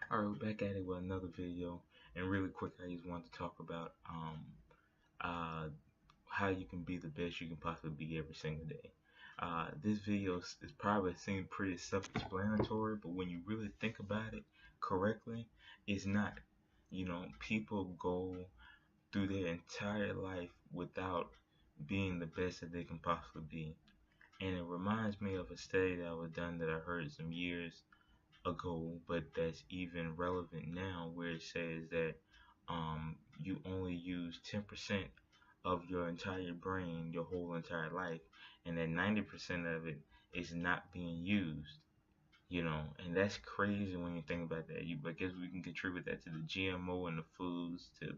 Alright, we're back at it with another video. And really quick, I just want to talk about uh how you can be the best you can possibly be every single day. This video is probably seem pretty self-explanatory, but when you really think about it correctly, it's not. People go through their entire life without being the best that they can possibly be. And it reminds me of a study that was done that I heard some years ago, but that's even relevant now, where it says that you only use 10% of your entire brain your whole entire life, and that 90% of it is not being used. And that's crazy when you think about that. I guess we can contribute that to the GMO and the foods, to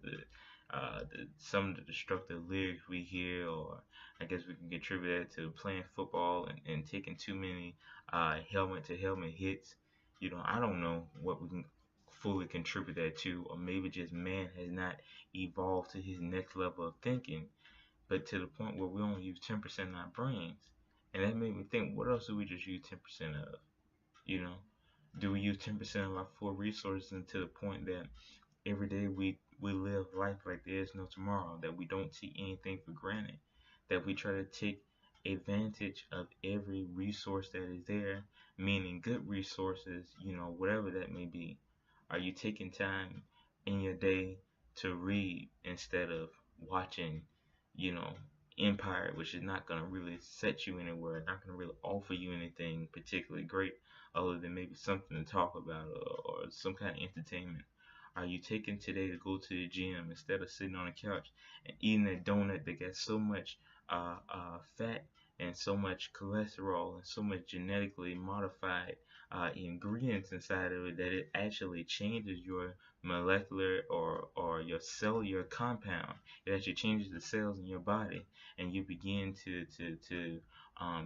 some of the destructive lyrics we hear, or I guess we can contribute that to playing football and taking too many helmet to helmet hits. I don't know what we can fully contribute that to, or maybe just man has not evolved to his next level of thinking, but to the point where we only use 10% of our brains. And that made me think, what else do we just use 10% of? You know, do we use 10% of our full resources, and to the point that every day we live life like there's no tomorrow, that we don't take anything for granted, that we try to take advantage of every resource that is there, meaning good resources, whatever that may be. Are you taking time in your day to read instead of watching, you know, Empire, which is not going to really set you anywhere, not going to really offer you anything particularly great other than maybe something to talk about, or some kind of entertainment? Are you taking today to go to the gym instead of sitting on the couch and eating a donut that got so much fat and so much cholesterol and so much genetically modified ingredients inside of it that it actually changes your molecular or your cellular compound? It actually changes the cells in your body, and you begin to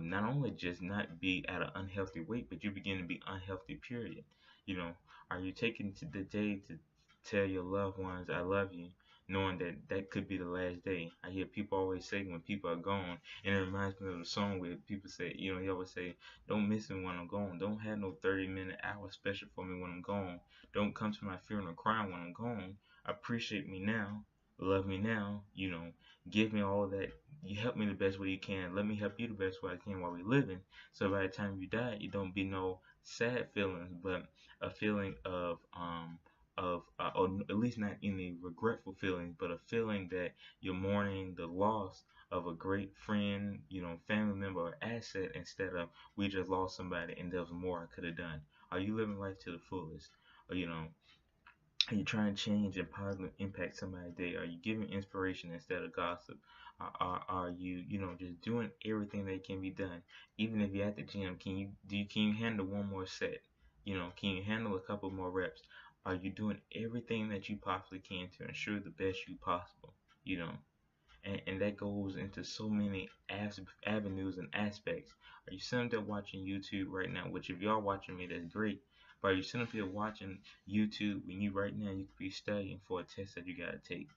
not only just not be at an unhealthy weight, but you begin to be unhealthy, period. You know, are you taking to the day to tell your loved ones, I love you, knowing that that could be the last day? I hear people always say when people are gone, and it reminds me of the song where people say, you always say, don't miss me when I'm gone. Don't have no 30-minute hour special for me when I'm gone. Don't come to my funeral crying when I'm gone. Appreciate me now. Love me now. Give me all that. You help me the best way you can. Let me help you the best way I can while we're living. So by the time you die, you don't be no sad feelings, but a feeling of or at least not any regretful feelings, but a feeling that you're mourning the loss of a great friend, family member or asset, instead of we just lost somebody and there was more I could have done. Are you living life to the fullest? Or are you trying to change and positively impact somebody's day? Are you giving inspiration instead of gossip? Are you, just doing everything that can be done? Even if you're at the gym, can you handle one more set? Can you handle a couple more reps? Are you doing everything that you possibly can to ensure the best you possible? You know, and that goes into so many avenues and aspects. Are you sitting there watching YouTube right now? Which, if y'all watching me, that's great. But are you sitting up here watching YouTube when you right now you could be studying for a test that you gotta take?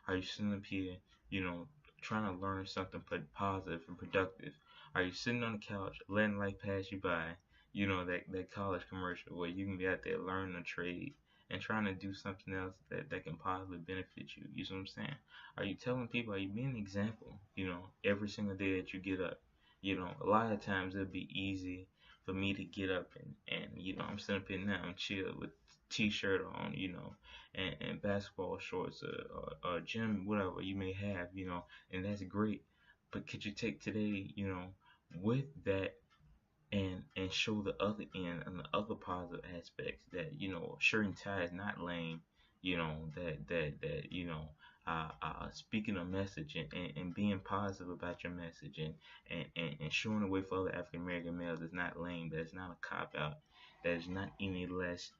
Are you sitting up here, you know, trying to learn something positive and productive? Are you sitting on the couch letting life pass you by? That college commercial where you can be out there learning a trade and trying to do something else that can positively benefit you. You see what I'm saying? Are you telling people? Are you being an example? Every single day that you get up. A lot of times it'll be easy for me to get up and I'm sitting up here now and chill with t-shirt on, and basketball shorts, or gym, whatever you may have, and that's great. But could you take today, with that, and show the other end and the other positive aspects, that a shirt and tie is not lame, that speaking a message, and being positive about your message, and showing the way for other African American males is not lame. That is not a cop out. That is not any less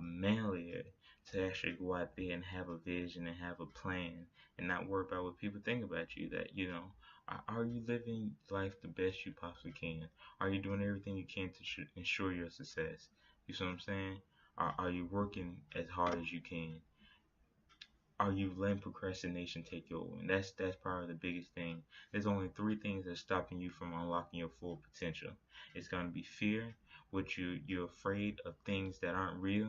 manlier to actually go out there and have a vision and have a plan, and not worry about what people think about you. That are you living life the best you possibly can? Are you doing everything you can to ensure your success? You see what I'm saying? Are you working as hard as you can? Are you letting procrastination take you over? And that's probably the biggest thing. There's only three things that's stopping you from unlocking your full potential. It's gonna be fear, you're afraid of things that aren't real.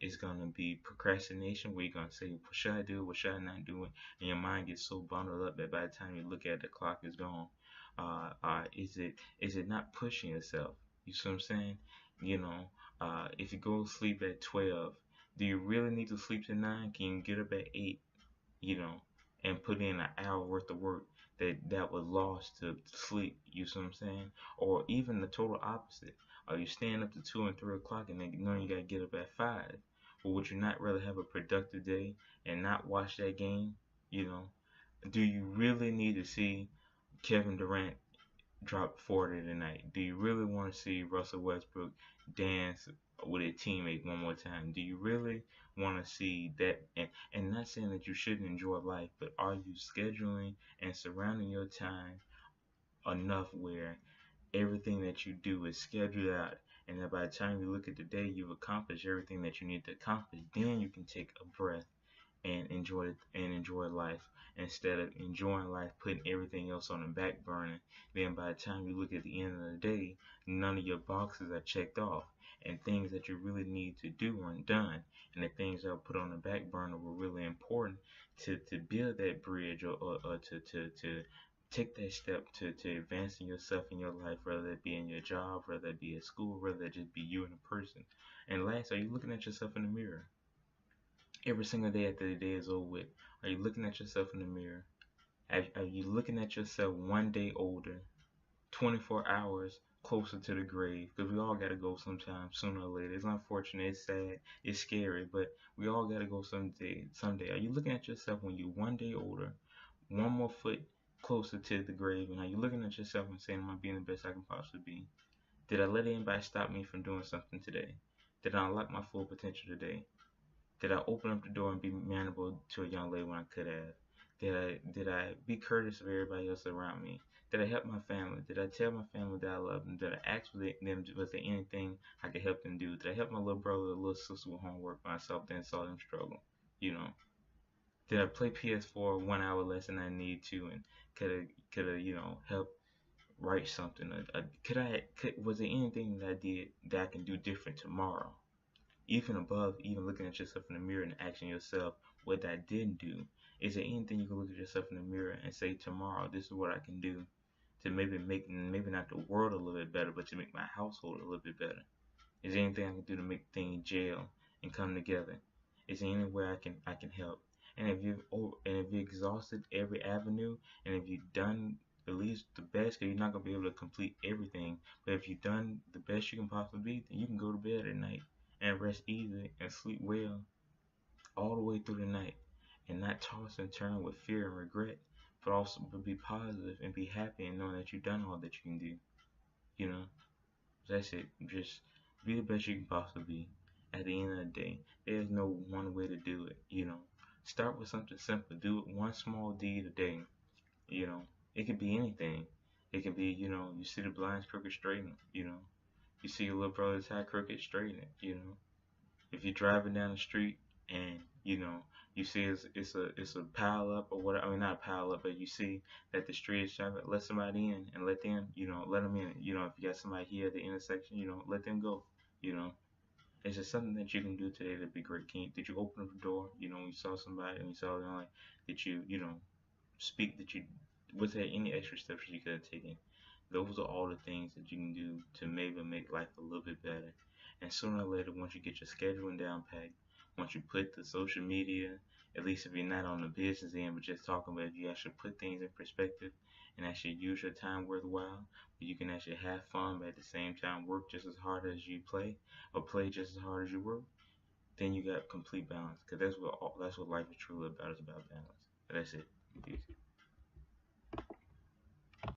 It's gonna be procrastination where you're gonna say, what should I do? What should I not do? And your mind gets so bundled up that by the time you look at it, the clock is gone. Is it not pushing yourself? You see what I'm saying? You know, if you go to sleep at 12, do you really need to sleep to 9? Can you get up at 8? You know, and put in an hour worth of work that was lost to sleep. You see what I'm saying? Or even the total opposite. Are you staying up to 2 and 3 o'clock and then knowing you gotta get up at 5? Or would you not rather have a productive day and not watch that game? You know, do you really need to see Kevin Durant drop 40 tonight? Do you really want to see Russell Westbrook dance with a teammate one more time? Do you really want to see that? And not saying that you shouldn't enjoy life, but are you scheduling and surrounding your time enough where everything that you do is scheduled out, and that by the time you look at the day, you've accomplished everything that you need to accomplish? Then you can take a breath and enjoy life instead of enjoying life, putting everything else on the back burner. Then by the time you look at the end of the day, none of your boxes are checked off, and things that you really need to do aren't done, and the things that are put on the back burner were really important to build that bridge, or to take that step to advancing yourself in your life, whether it be in your job, whether it be at school, whether it just be you and a person. And last, are you looking at yourself in the mirror every single day after the day is over with? Are you looking at yourself in the mirror? Are you looking at yourself one day older, 24 hours closer to the grave? Because we all got to go sometime, sooner or later. It's unfortunate, it's sad, it's scary, but we all got to go someday. Someday. Are you looking at yourself when you're one day older, one more foot closer to the grave? And are you looking at yourself and saying, am I being the best I can possibly be? Did I let anybody stop me from doing something today? Did I unlock my full potential today? Did I open up the door and be mannerable to a young lady when I could have? Did I be courteous of everybody else around me? Did I help my family? Did I tell my family that I love them? Did I ask them, was there anything I could help them do? Did I help my little brother or little sister with homework when I saw them struggle? You know, did I play PS4 1 hour less than I need to, and could have helped write something? Was there anything that I did that I can do different tomorrow? Even above even looking at yourself in the mirror and asking yourself what that didn't do, is there anything you can look at yourself in the mirror and say, tomorrow this is what I can do to maybe not the world a little bit better, but to make my household a little bit better? Is there anything I can do to make things gel and come together? Is there any way I can help? And if you've exhausted every avenue, and if you've done at least the best, because you're not gonna be able to complete everything, but if you've done the best you can possibly be, then you can go to bed at night and rest easy and sleep well all the way through the night, and not toss and turn with fear and regret, but be positive and be happy and knowing that you've done all that you can do. You know, that's it. Just be the best you can possibly be. At the end of the day, there's no one way to do it. Start with something simple. Do it one small deed a day. You know, it could be anything. It could be, you see the blinds crooked, straighten it. You see your little brother's tie crooked, straighten it. If you're driving down the street and you see it's a pile up or what, I mean, not a pile up, but you see that the street is trying to let somebody in, and let them in. If you got somebody here at the intersection, let them go. you know it's just something that you can do today that'd be great. Did you open up the door, when you saw somebody and you saw them, like, did you speak? Was there any extra steps you could have taken? Those are all the things that you can do to maybe make life a little bit better. And sooner or later, once you get your scheduling down packed, once you put the social media, at least if you're not on the business end, but just talking about, if you actually put things in perspective and actually use your time worthwhile, you can actually have fun, but at the same time work just as hard as you play, or play just as hard as you work, then you got complete balance. Because that's what life is truly about. It's about balance. But that's it. Peace.